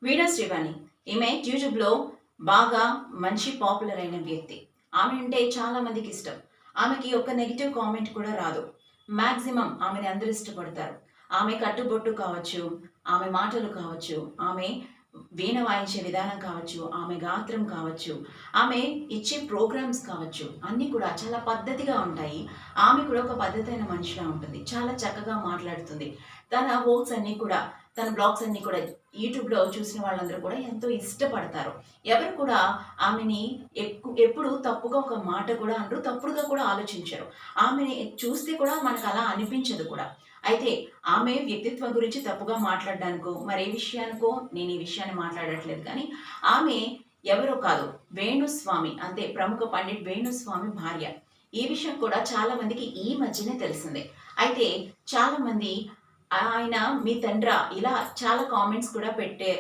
వీణా శ్రీవాణి ఈమె యూట్యూబ్‌లో బాగా మంచి పాపులర్ అయిన వ్యక్తి. ఆమె అంటే చాలా మందికి ఇష్టం. ఆమెకి ఒక్క నెగెటివ్ కామెంట్ కూడా రాదు. మాక్సిమం ఆమెని అందరూ ఇష్టపడతారు. ఆమె కట్టుబొట్టు కావచ్చు, ఆమె మాటలు కావచ్చు, ఆమె వీణ వాయించే విధానం కావచ్చు, ఆమె గాత్రం కావచ్చు, ఆమె ఇచ్చే ప్రోగ్రామ్స్ కావచ్చు, అన్నీ కూడా చాలా పద్ధతిగా ఉంటాయి. ఆమె కూడా ఒక పద్ధతైన మనిషిలా ఉంటుంది. చాలా చక్కగా మాట్లాడుతుంది. తన వర్క్స్ అన్నీ కూడా తన బ్లాగ్స్ అన్నీ కూడా యూట్యూబ్‌లో చూసిన వాళ్ళందరూ కూడా ఎంతో ఇష్టపడతారు. ఎవరు కూడా ఆమెని ఎప్పుడు తప్పుగా ఒక మాట కూడా అనరు. తప్పుడుగా కూడా ఆలోచించరు. ఆమెని చూస్తే కూడా మనకలా అనిపించదు కూడా. అయితే ఆమె వ్యక్తిత్వం గురించి తప్పుగా మాట్లాడడానికో, మరే విషయానికో నేను ఈ విషయాన్ని మాట్లాడట్లేదు కానీ, ఆమె ఎవరో కాదు. వేణుస్వామి అంతే ప్రముఖ పండిట్ వేణుస్వామి భార్య. ఈ విషయం కూడా చాలా మందికి ఈ మధ్యనే తెలిసిందే. అయితే చాలామంది ఆయన మీ తండ్రా ఇలా చాలా కామెంట్స్ కూడా పెట్టే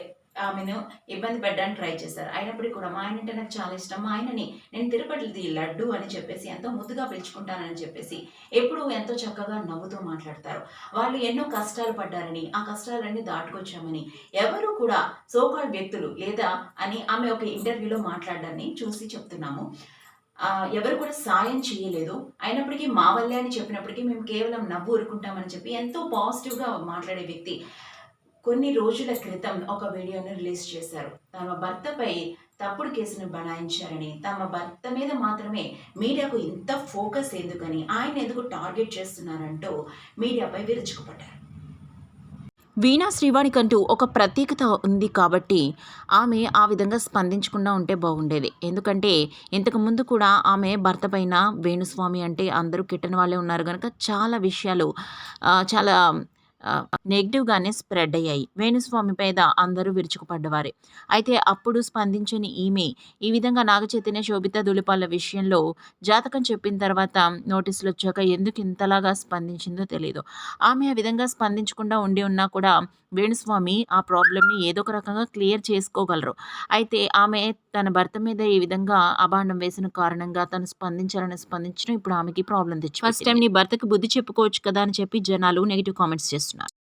ఆమెను ఇబ్బంది పెట్టడానికి ట్రై చేశారు. అయినప్పటికీ కూడా మా ఆయనంటే నాకు చాలా ఇష్టం. మా ఆయనని నేను తిరుపతిది లడ్డు అని చెప్పేసి ఎంతో ముద్దుగా పిలుచుకుంటానని చెప్పేసి ఎప్పుడూ ఎంతో చక్కగా నవ్వుతూ మాట్లాడతారు. వాళ్ళు ఎన్నో కష్టాలు పడ్డారని, ఆ కష్టాలన్నీ దాటుకొచ్చామని ఎవరు కూడా సో కాల్డ్ వ్యక్తులు లేదా అని ఆమె ఒక ఇంటర్వ్యూలో మాట్లాడడాన్ని చూసి చెప్తున్నాము. ఎవరు కూడా సాయం చేయలేదు. అయినప్పటికీ మా వల్లే అని చెప్పినప్పటికీ మేము కేవలం నవ్వు ఊరుకుంటామని చెప్పి ఎంతో పాజిటివ్‌గా మాట్లాడే వ్యక్తి. కొన్ని రోజుల క్రితం ఒక వీడియోని రిలీజ్ చేశారు. తమ భర్తపై తప్పుడు కేసును బనాయించారని, తమ భర్త మీద మాత్రమే మీడియాకు ఇంత ఫోకస్ ఎందుకని, ఆయన్ని ఎందుకు టార్గెట్ చేస్తున్నారంటూ మీడియాపై విరుచుకుపడ్డారు. వీణా శ్రీవాణికంటూ ఒక ప్రత్యేకత ఉంది కాబట్టి ఆమె ఆ విధంగా స్పందించకుండా ఉంటే బాగుండేది. ఎందుకంటే ఇంతకుముందు కూడా ఆమె భర్త పైన వేణుస్వామి అంటే అందరూ కిట్టని వాళ్ళే ఉన్నారు గనక చాలా విషయాలు చాలా నెగెటివ్‌గానే స్ప్రెడ్ అయ్యాయి. వేణుస్వామి మీద అందరూ విరుచుకుపడ్డవారే. అయితే అప్పుడు స్పందించని ఈమె ఈ విధంగా నాగచైతన్య, శోభిత ధూళిపాల విషయంలో జాతకం చెప్పిన తర్వాత నోటీసులొచ్చాక ఎందుకు ఇంతలాగా స్పందించిందో తెలీదు. ఆమె ఆ విధంగా స్పందించకుండా ఉండి ఉన్నా కూడా వేణుస్వామి ఆ ప్రాబ్లమ్‌ని ఏదో ఒక రకంగా క్లియర్ చేసుకోగలరు. అయితే ఆమె తన భర్త మీద ఈ విధంగా అబాండం వేసిన కారణంగా తను స్పందించడం ఇప్పుడు ఆమెకి ప్రాబ్లమ్ తెచ్చిపెట్టింది. ఫస్ట్ టైమ్ నీ భర్తకి బుద్ధి చెప్పుకోవచ్చు కదా అని చెప్పి జనాలు నెగెటివ్ కామెంట్స్ చేస్తున్నారు.